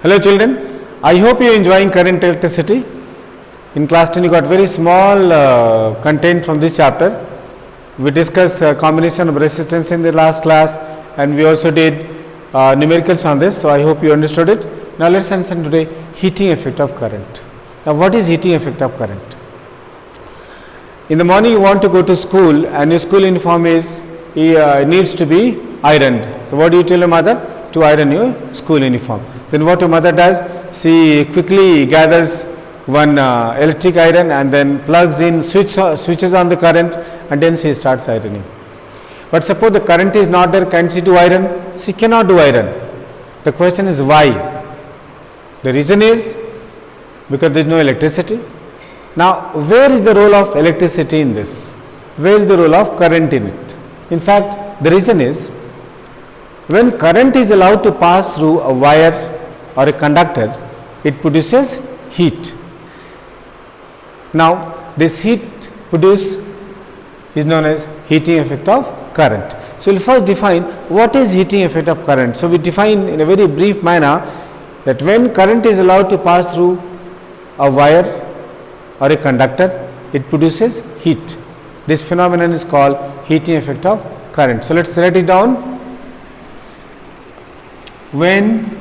Hello children, I hope you are enjoying current electricity. In class 10 you got very small content from this chapter. We discussed combination of resistance in the last class, and we also did numericals on this, so I hope you understood it. Now let us understand today heating effect of current. Now what is heating effect of current? In the morning you want to go to school and your school uniform needs to be ironed. So what do you tell your mother? To iron your school uniform. Then what your mother does? She quickly gathers one electric iron and then plugs in, switches on the current, and then she starts ironing. But suppose the current is not there, can she do iron? She cannot do iron. The question is why? The reason is because there is no electricity. Now where is the role of electricity in this? Where is the role of current in it? In fact, the reason is when current is allowed to pass through a wire or a conductor, it produces heat. Now this heat produced is known as heating effect of current. So we will first define what is heating effect of current. So we define in a very brief manner that when current is allowed to pass through a wire or a conductor, it produces heat. This phenomenon is called heating effect of current. So let us write it down. When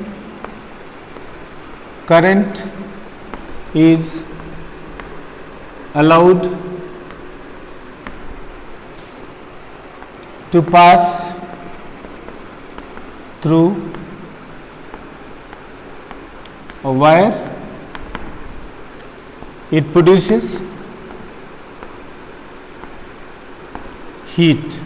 current is allowed to pass through a wire, it produces heat.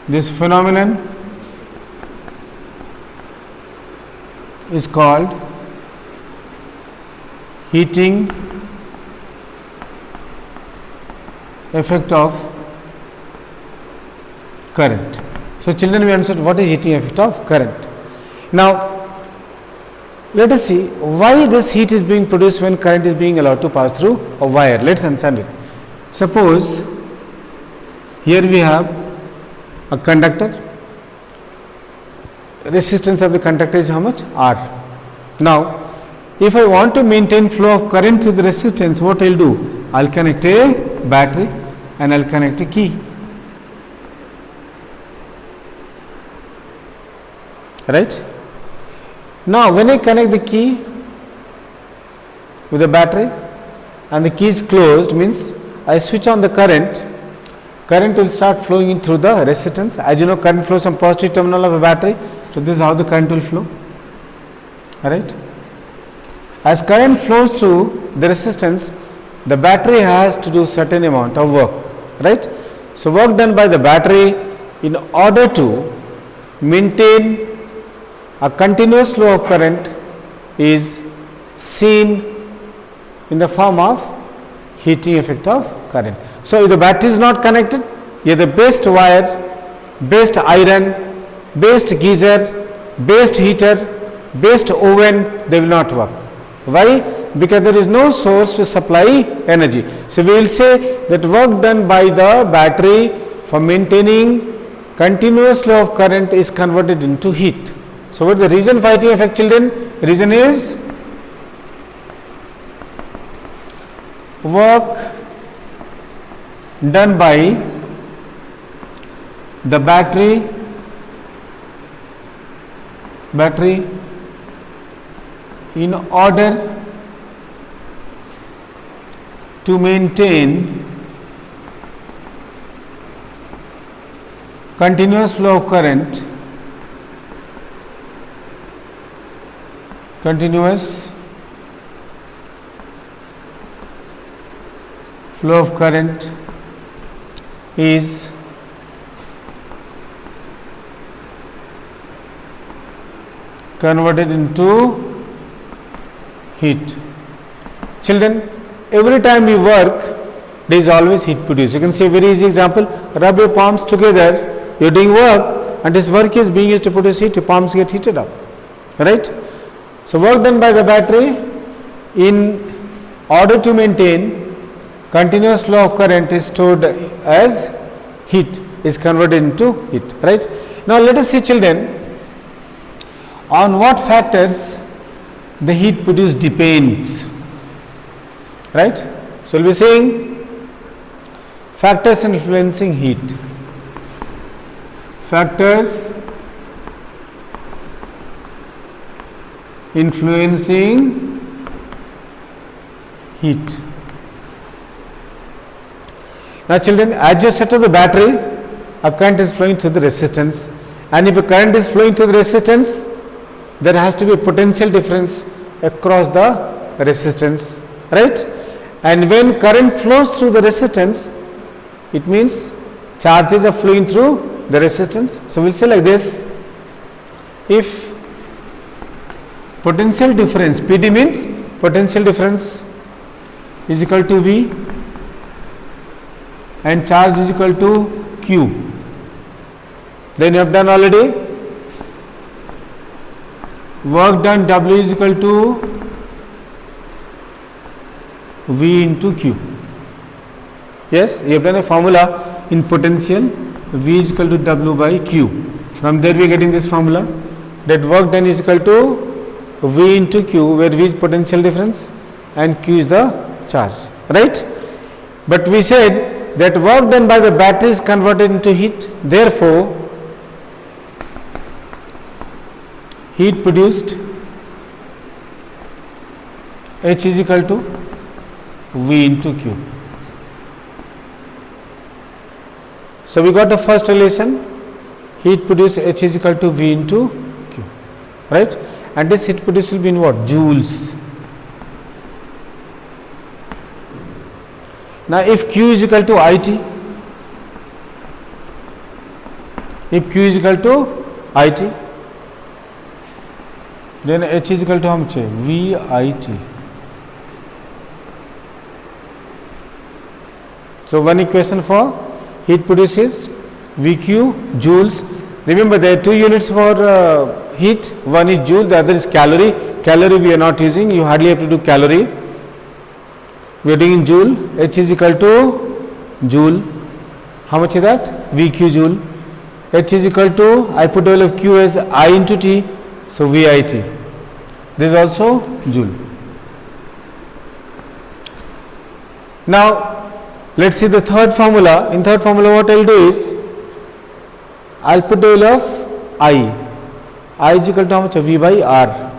This phenomenon is called heating effect of current. So children, we understood what is heating effect of current. Now let us see why this heat is being produced when current is being allowed to pass through a wire. Let us understand it. Suppose here we have a conductor. Resistance of the conductor is how much? R. Now if I want to maintain flow of current through the resistance, what I will do? I will connect a battery and I will connect a key. Right? Now when I connect the key with the battery and the key is closed, means I switch on the current will start flowing in through the resistance. As you know, current flows from positive terminal of a battery. So this is how the current will flow. Alright. As current flows through the resistance, the battery has to do certain amount of work. Right. So work done by the battery in order to maintain a continuous flow of current is seen in the form of heating effect of current. So if the battery is not connected, here the best wire, best iron, best geyser, best heater, best oven, they will not work. Why? Because there is no source to supply energy. So we will say that work done by the battery for maintaining continuous flow of current is converted into heat. So what is the reason for heating effect, children? Reason is work done by the battery in order to maintain continuous flow of current, continuous flow of current is converted into heat. Children, every time we work, there is always heat produced. You can see a very easy example. Rub your palms together, you are doing work, and this work is being used to produce heat. Your palms get heated up. Right? So work done by the battery in order to maintain continuous flow of current is stored as heat. is converted into heat, right? Now let us see, children, on what factors the heat produced depends, right? So we'll be saying factors influencing heat. Factors influencing heat. Now children, as you set up the battery, a current is flowing through the resistance, and if a current is flowing through the resistance, there has to be a potential difference across the resistance, right? And when current flows through the resistance, it means charges are flowing through the resistance. So we'll say like this: if potential difference, PD means potential difference, is equal to V and charge is equal to Q, then you have done already work done, W is equal to V into Q. Yes, you have done a formula in potential, V is equal to W by Q. From there we are getting this formula, that work done is equal to V into Q, where V is potential difference and Q is the charge, right? But we said that work done by the battery is converted into heat, therefore heat produced, H is equal to V into Q. So we got the first relation, heat produced, H is equal to V into Q, right? And this heat produced will be in what? Joules. Now if Q is equal to IT, if Q is equal to IT, then H is equal to how much? VIT. So one equation for heat produced is VQ, joules. Remember there are two units for heat, one is joule, the other is calorie. Calorie we are not using, you hardly have to do calorie. We are doing in joule. H is equal to joule. How much is that? VQ joule. H is equal to, I put value of Q as I into T, so VIT. This is also joule. Now let's see the third formula. In third formula what I will do is, I will put the value of I is equal to how much? V by R.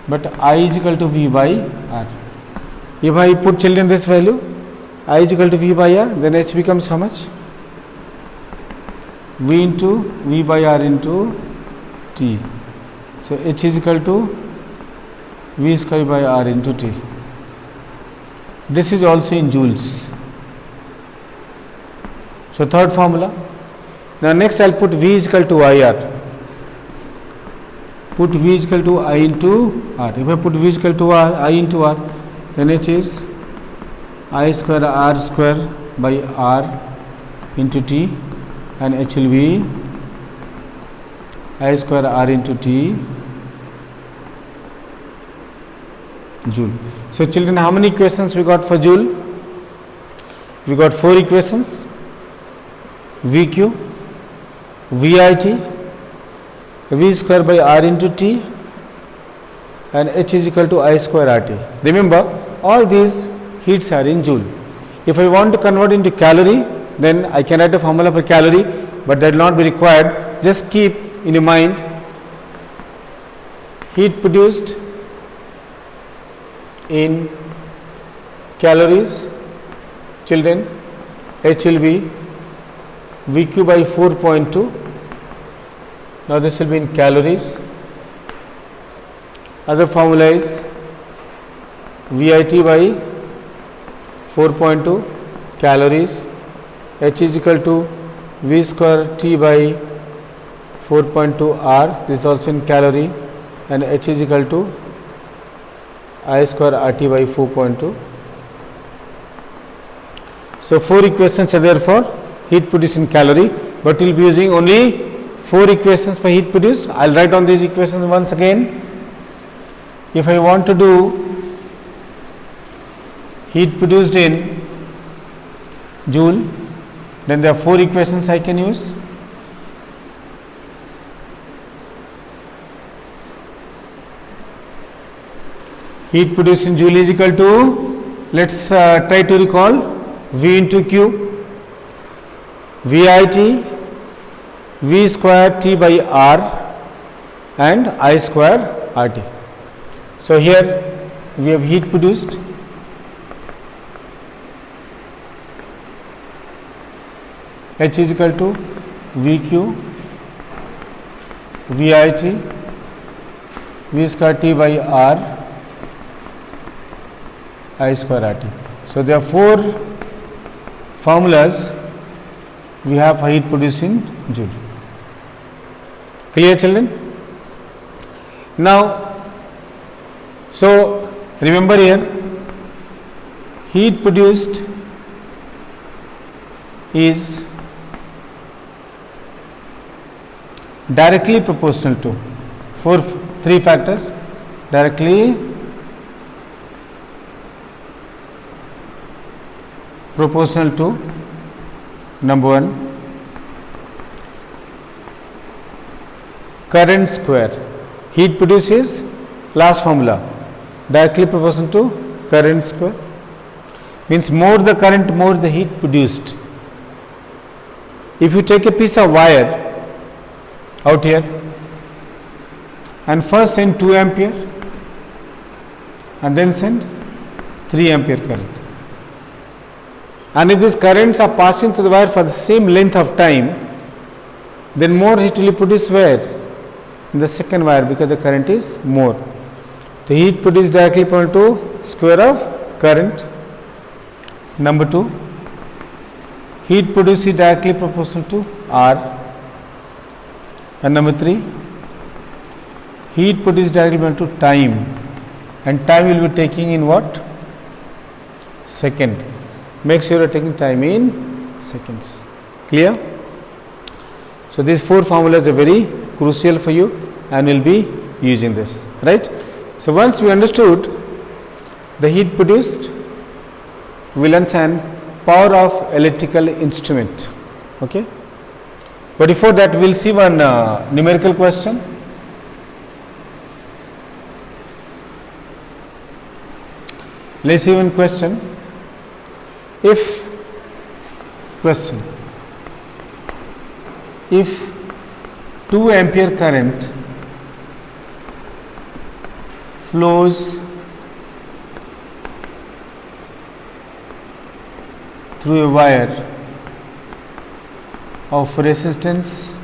But I is equal to V by R. If I put, children, this value, I is equal to V by R, then H becomes how much? V into V by R into T. So H is equal to V square by R into T. This is also in joules. So third formula. Now next I will put V is equal to IR. Put V is equal to I into R. If I put V is equal to I into R, then H is I square R square by R into T, and H will be I square R into T joule. So children, how many equations we got for joule? We got 4 equations: VQ, VIT, V square by R into T, and H is equal to I square RT. Remember, all these heats are in joule. If I want to convert into calorie, then I can write a formula for calorie, but that will not be required. Just keep in your mind, heat produced in calories, children, H will be VQ by 4.2. Now this will be in calories. Other formula is VIT by 4.2 calories. H is equal to V square T by 4.2 R. This is also in calorie, and H is equal to I square RT by 4.2. So 4 equations are there for heat produced in calorie, but we will be using only 4 equations for heat produced. I will write on these equations once again. If I want to do heat produced in joule. Then there are 4 equations I can use. Heat produced in joule is equal to, let's try to recall, V into Q, VIT, V square T by R and I square RT. So here we have heat produced, H is equal to VQ, VIT, V square T by R, I square RT. So there are 4 formulas we have for heat produced in joule. Clear, children? Now, so remember here, heat produced is directly proportional to 3 factors: directly proportional to, number 1, current square. Heat produced is last formula, directly proportional to current square, means more the current, more the heat produced. If you take a piece of wire out here and first send 2 ampere and then send 3 ampere current, and if these currents are passing through the wire for the same length of time, then more heat will be produced where? In the second wire, because the current is more. The heat produced directly proportional to square of current. Number 2, heat produced is directly proportional to R. And number 3, heat produced directly proportional to time, and time will be taking in what? Second. Make sure you are taking time in seconds. Clear? So these 4 formulas are very crucial for you and we will be using this, right? So once we understood the heat produced, we will understand power of electrical instrument. Okay? But before that, we will see one numerical question. Let's see one question. If 2 ampere current flows through a wire of resistance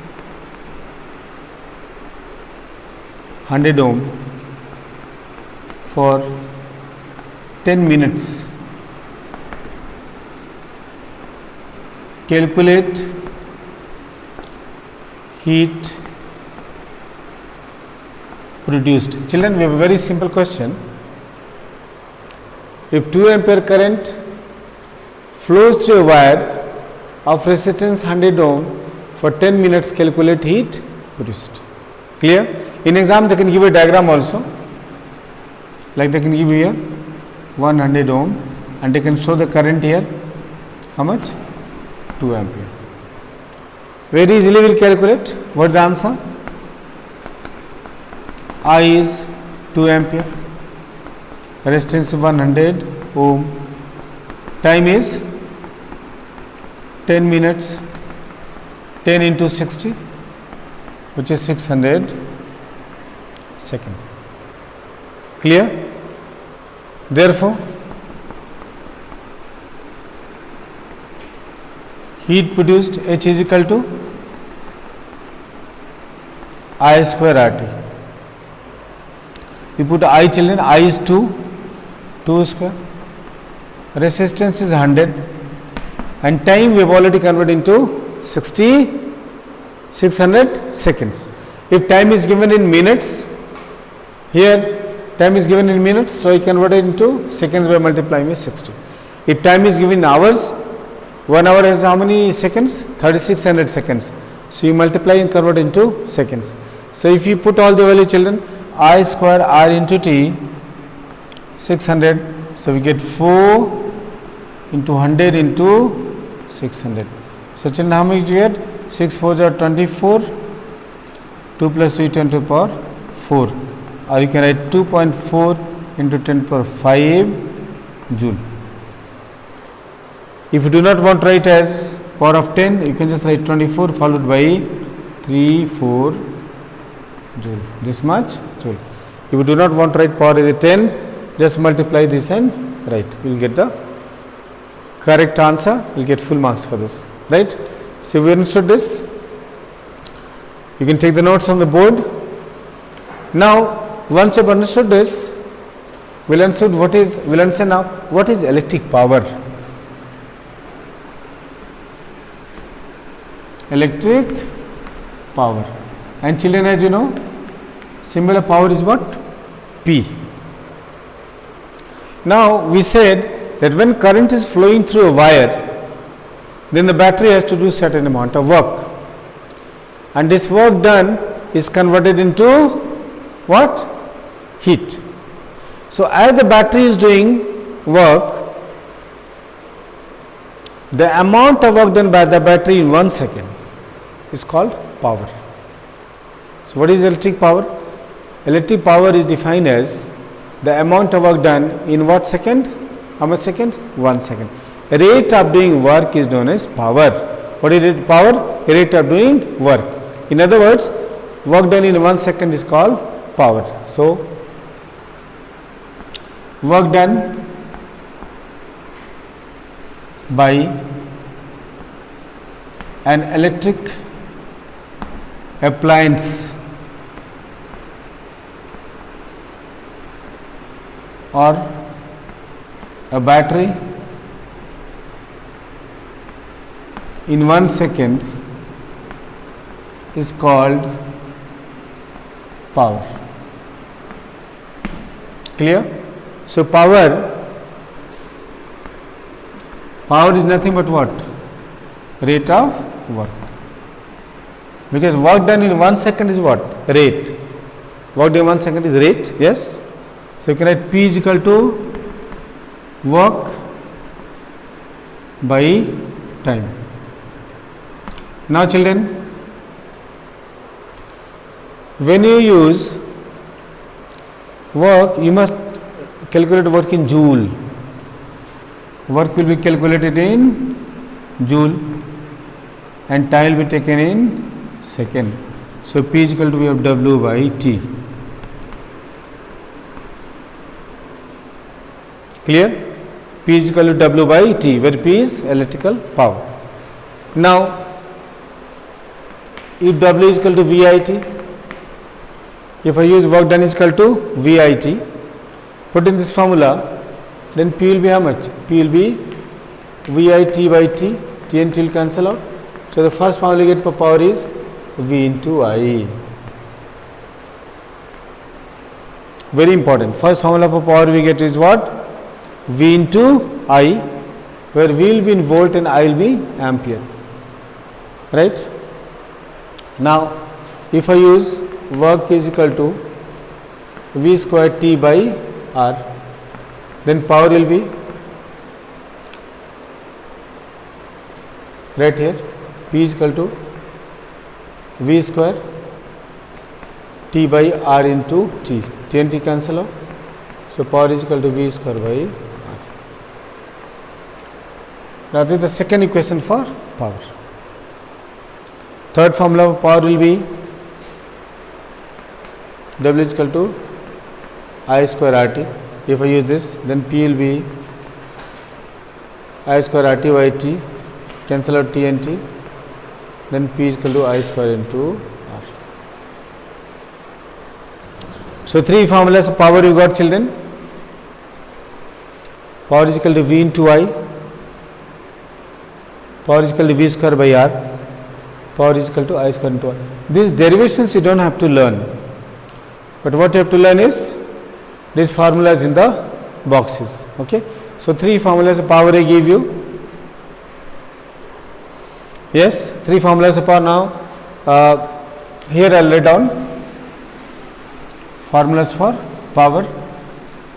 100 ohm for 10 minutes, calculate heat produced. Children, we have a very simple question. If 2 ampere current flows through a wire of resistance 100 ohm for 10 minutes, calculate heat produced. Clear? In exam they can give a diagram also, like they can give here 100 ohm and they can show the current here, how much? 2 ampere. Very easily we will calculate. What is the answer? I is 2 ampere, resistance 100 ohm, time is 10 minutes, 10 into 60, which is 600 seconds. Clear? Therefore, heat produced H is equal to I square RT. We put I, children, I is 2 square, resistance is 100 and time we have already converted into 600 seconds. If time is given in minutes, here time is given in minutes, so I convert it into seconds by multiplying with 60. If time is given in hours, 1 hour has how many seconds? 3600 seconds. So you multiply and convert into seconds. So if you put all the value, children, I square R into T, 600, so we get 4 into 100 into 600. So children, how much you get? 6 4s are 24, 2 plus 3 10 to the power 4, or you can write 2.4 into 10 power 5 joule. If you do not want to write as power of 10, you can just write 24 followed by 3 4 joule, this much joule. If you do not want to write power as a 10, just multiply this and write, you will get the correct answer, you will get full marks for this, right? So we understood this. You can take the notes on the board. Now once you have understood this, we'll understand now what is electric power. Electric power, and children, as you know, symbol of power is what? P. Now we said that when current is flowing through a wire, then the battery has to do certain amount of work, and this work done is converted into what? Heat. So as the battery is doing work, the amount of work done by the battery in 1 second is called power. So what is electric power? Electric power is defined as the amount of work done in what second? How much second? 1 second. Rate of doing work is known as power. What is power? Rate of doing work. In other words, work done in 1 second is called power. So work done by an electric appliance or a battery in 1 second is called power. Clear? So power is nothing but what? Rate of work. Because work done in 1 second is what? Rate. Work done in 1 second is rate. Yes. So you can write P is equal to work by time. Now children, when you use work, you must calculate work in joule. Work will be calculated in joule and time will be taken in second. So P is equal to, we have W by T. Clear? P is equal to W by T, where P is electrical power. Now if W is equal to VIT, if I use work done is equal to VIT, put in this formula, then P will be how much? P will be VIT by T, T and T will cancel out. So the first formula you get for power is V into I. Very important. First formula for power we get is what? V into I, where V will be in volt and I will be ampere. Right? Now if I use work is equal to V square T by R, then power will be right here, P is equal to V square T by R into T. T and T cancel out. So power is equal to V square by R. Now this is the second equation for power. Third formula of power will be W is equal to I square RT. If I use this, then P will be I square RT by T, cancel out T and T, then P is equal to I square into R. So three formulas of power you got, children. Power is equal to V into I, power is equal to V square by R, power is equal to I square into R. These derivations you don't have to learn, but what you have to learn is these formulas in the boxes. Okay. So three formulas of power I give you. Yes, three formulas of power. Now here I will write down formulas for power.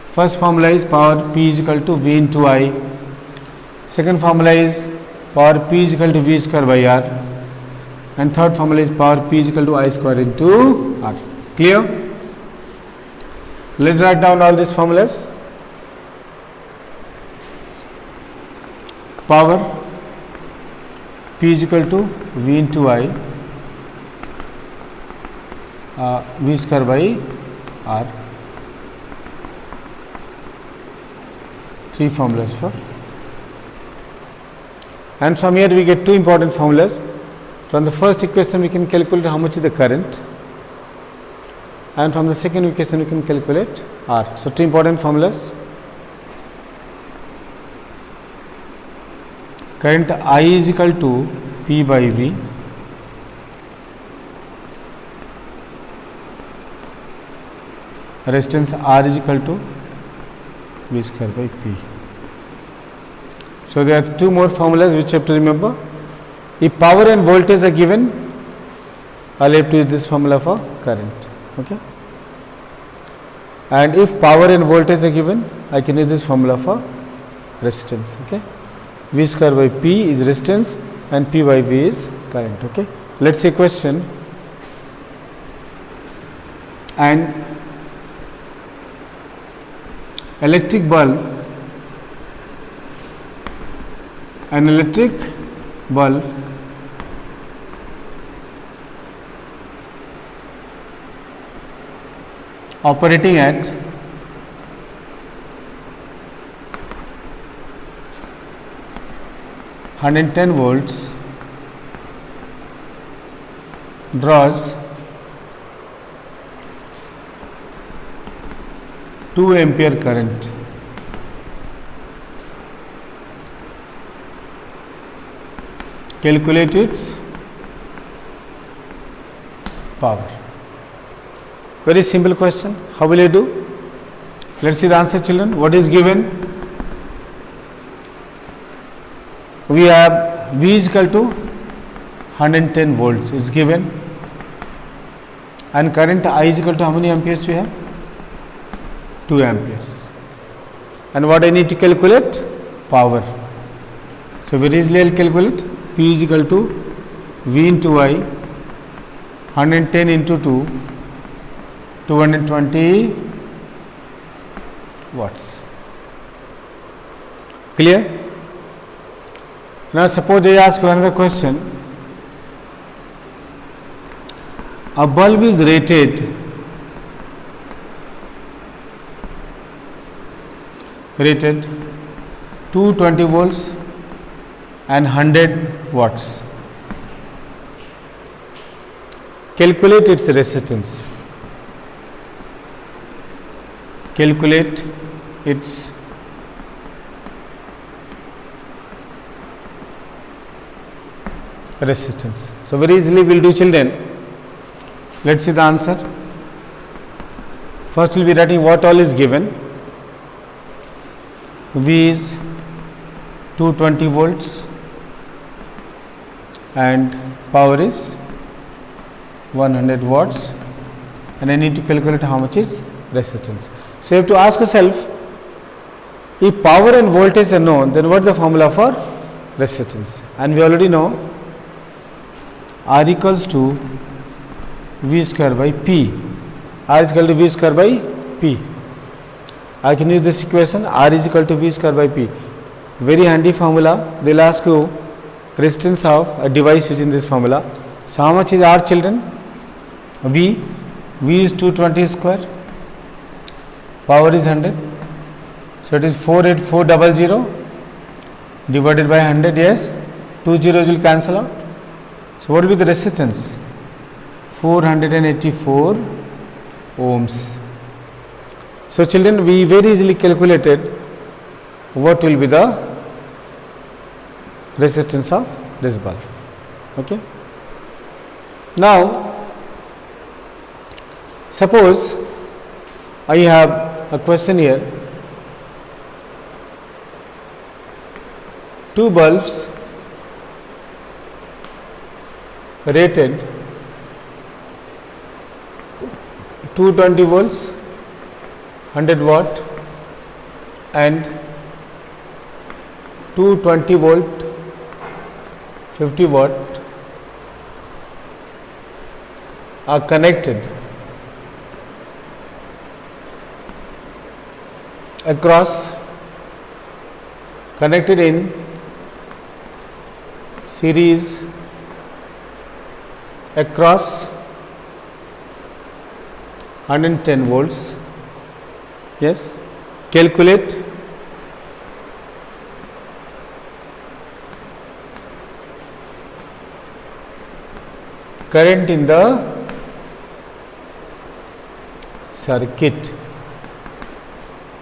First formula is power P is equal to V into I. Second formula is power P is equal to V square by R, and third formula is power P is equal to I square into R. Clear? Let's write down all these formulas. Power P is equal to V into I, V square by R. Three formulas for, and from here we get two important formulas. From the first equation we can calculate how much is the current, and from the second equation we can calculate R. So two important formulas. Current I is equal to P by V, resistance R is equal to V square by P. So there are two more formulas which you have to remember. If power and voltage are given, I'll have to use this formula for current. Okay. And if power and voltage are given, I can use this formula for resistance. Okay. V square by P is resistance and P by V is current. Okay. Let's say question. An electric bulb operating at 110 volts draws 2 ampere current. Calculate its power. Very simple question. How will I do? Let's see the answer, children. What is given? We have V is equal to 110 volts is given, and current I is equal to how many amperes we have? 2 amperes. And what I need to calculate? Power. So very easily I will calculate. P is equal to V into I, 110 into 2, 220 watts. Clear? Now suppose I ask another question. A bulb is rated rated 220 volts and 100 watts. Calculate its resistance. Calculate its resistance. So very easily we will do, children. Let's see the answer. First we will be writing what all is given. V is 220 volts and power is 100 watts, and I need to calculate how much is resistance. So you have to ask yourself, if power and voltage are known, then what is the formula for resistance? And we already know R equals to V square by P. R is equal to V square by P. I can use this equation, R is equal to V square by P. Very handy formula. They will ask you resistance of a device using this formula. So how much is R, children? V is 220 square, power is 100. So it is 48400 divided by 100. Yes, 2 zeros will cancel out. So what will be the resistance? 484 ohms. So children, we very easily calculated what will be the resistance of this bulb. Okay. Now suppose I have a question here. Two bulbs rated 220 volts, 100 watt and 220 volt 50 watt are connected connected in series across 110 volts. Yes, calculate current in the circuit.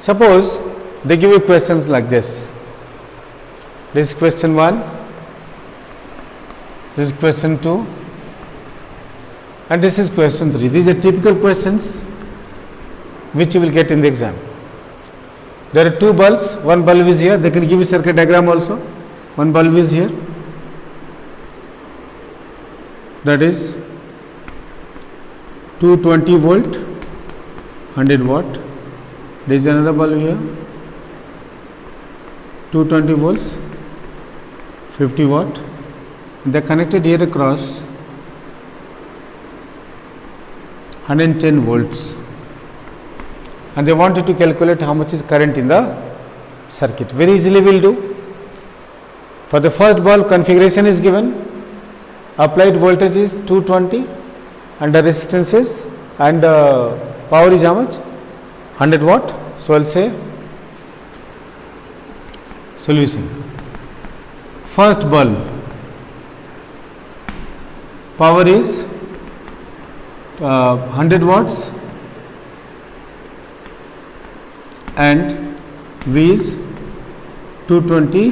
Suppose they give you questions like this. This is question 1, this is question 2, and this is question 3. These are typical questions which you will get in the exam. There are two bulbs, one bulb is here, they can give you circuit diagram also. One bulb is here, that is 220 volt, 100 watt. There is another bulb here, 220 volts, 50 watt. They are connected here across 110 volts, and they want you to calculate how much is current in the circuit. Very easily we will do. For the first bulb, configuration is given, applied voltage is 220 and the resistance is, and power is how much? 100 watt. So I will say solution. First bulb, power is 100 watts and V is 220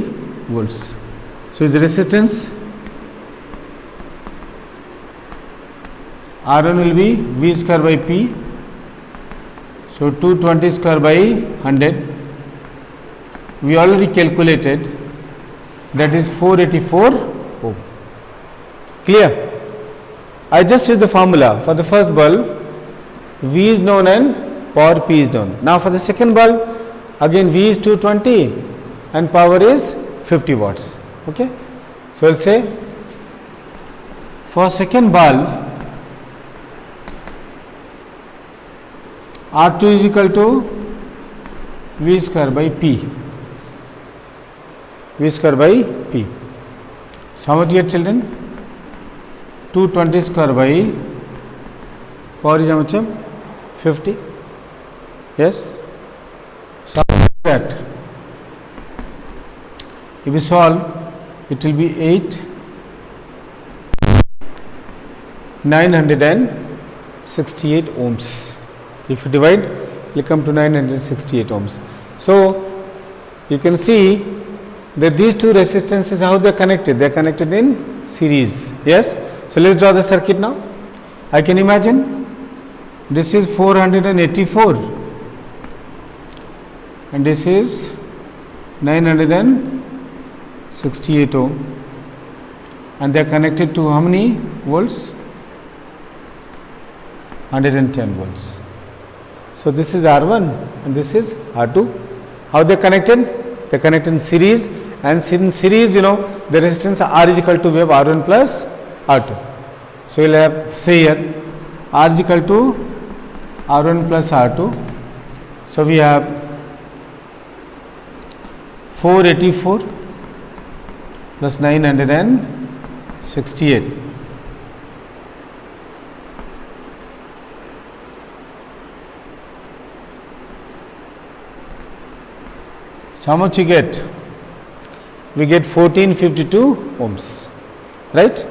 volts. So its resistance R1 will be V square by P. So 220 square by 100. We already calculated, that is 484 ohm. Clear? I just use the formula for the first bulb. V is known and power P is known. Now for the second bulb, again V is 220 and power is 50 watts. Okay. So I will say for second bulb, R2 is equal to V square by P. V square by P. So how much you get, children? 220 square by power is how much? 50. Yes. So that if we solve, it will be 968 ohms. If you divide, it will come to 968 ohms. So you can see that these two resistances, how they are connected? They are connected in series. Yes. So let us draw the circuit now. I can imagine this is 484 and this is 968 ohm, and they are connected to how many volts? 110 volts. So this is R1 and this is R2. How they are connected? They are connected in series, and in series, you know, the resistance R is equal to, we have R1 plus R2. So we will have, say here, R is equal to R1 plus R2. So we have 484 plus 968. So how much you get? We get 1452 ohms, right?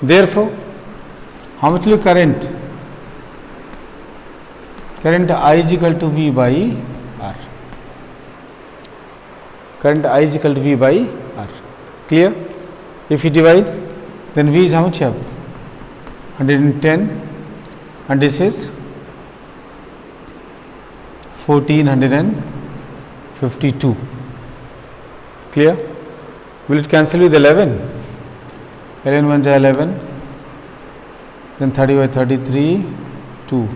Therefore, how much will current? Current I is equal to V by R. Current I is equal to V by R. Clear? If you divide, then V is how much? 110 and this is 1452. Clear? Will it cancel with 11? 11 1 is 11, then 30 by 33, 2.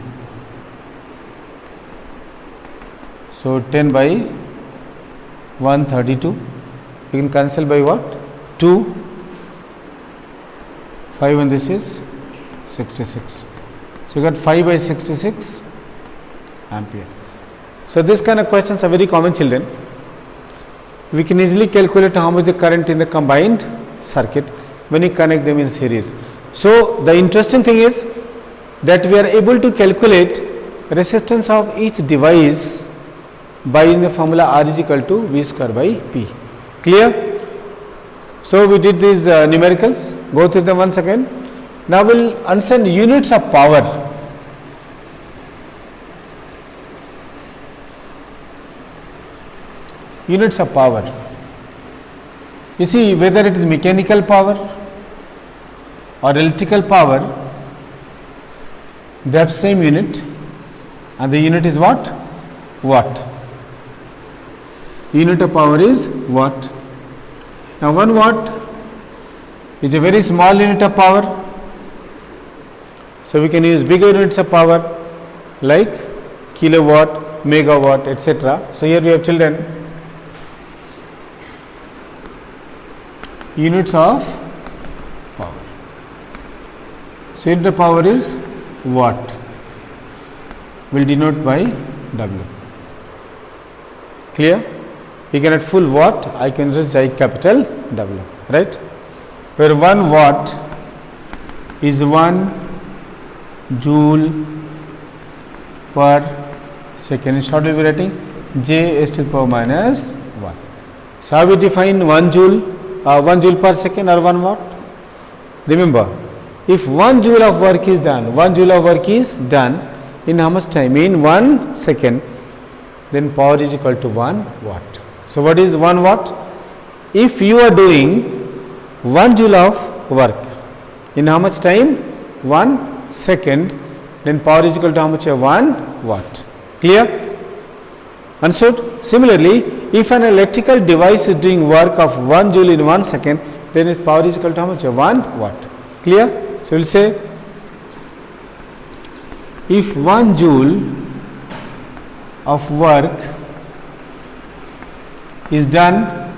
So 10 by 132. You can cancel by what? 2. 5 and this is 66. So you got 5 by 66 ampere. So this kind of questions are very common, children. We can easily calculate how much the current in the combined circuit when you connect them in series. So the interesting thing is that we are able to calculate resistance of each device by using the formula R is equal to V square by P. Clear? So we did these numericals. Go through them once again. Now we'll understand units of power. Units of power. You see, whether it is mechanical power or electrical power, they have same unit, and the unit is what? Watt. Unit of power is watt. Now 1 watt is a very small unit of power, so we can use bigger units of power like kilowatt, megawatt, etc. So here we have, children, units of power. So unit of power is watt, will denote by W. Clear? You can at full watt, I can just write capital W, right? Where 1 watt is 1 joule per second. In short, we will be writing J s to the power minus 1. So how we define 1 joule per second or 1 watt? Remember, if 1 joule of work is done, 1 joule of work is done in how much time? In 1 second, then power is equal to 1 watt. So what is 1 watt? If you are doing 1 joule of work in how much time? 1 second, then power is equal to how much? 1 watt. Clear? Understood? Similarly, if an electrical device is doing work of 1 joule in 1 second, then its power is equal to how much? 1 watt. Clear? So we will say, if 1 joule of work is done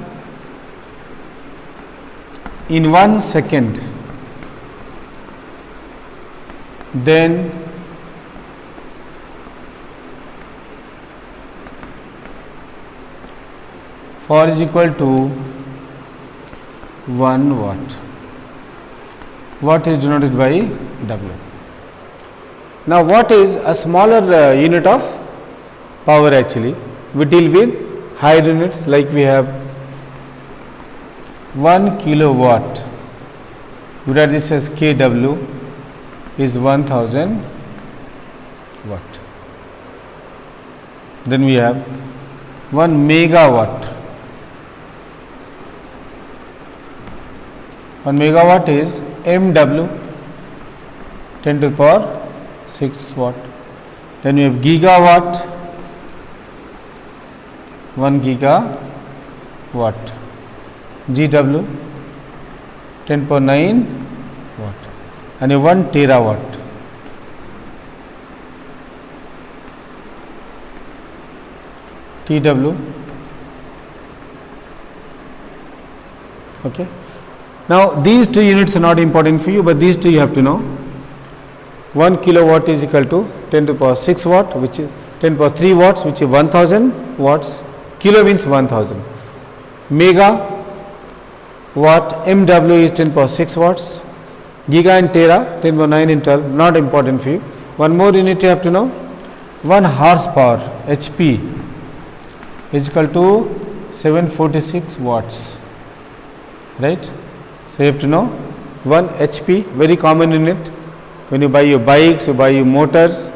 in 1 second, then power is equal to 1 watt. Watt is denoted by W. Now what is a smaller unit of power actually? We deal with higher units, like we have 1 kilowatt. We write this as kW is 1000 watt. Then we have 1 megawatt. 1 megawatt is MW 10 to the power 6 watt. Then we have gigawatt, 1 gigawatt, GW 10 power 9 watt, and a 1 terawatt. TW. Okay. Now these two units are not important for you, but these two you have to know. 1 kilowatt is equal to 10 to the power 6 watt, which is 10 power 3 watts, which is 1000 watts. Kilo means 1000. Mega watt, MW is 10 power 6 watts. Giga and tera, 10 power 9 and 12, not important for you. One more unit you have to know. 1 horsepower, HP, is equal to 746 watts. Right? So you have to know 1 HP, very common unit. When you buy your bikes, you buy your motors,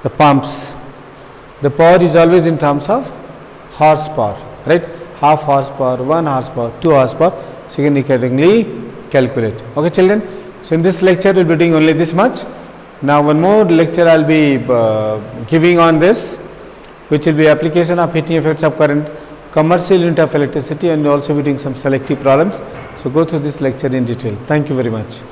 the pumps, the power is always in terms of horsepower, right? Half horsepower, 1 horsepower, 2 horsepower, so you can accordingly calculate. Okay, children. So in this lecture we will be doing only this much. Now one more lecture I will be giving on this, which will be application of heating effects of current, commercial unit of electricity, and also be doing some selective problems. So go through this lecture in detail. Thank you very much.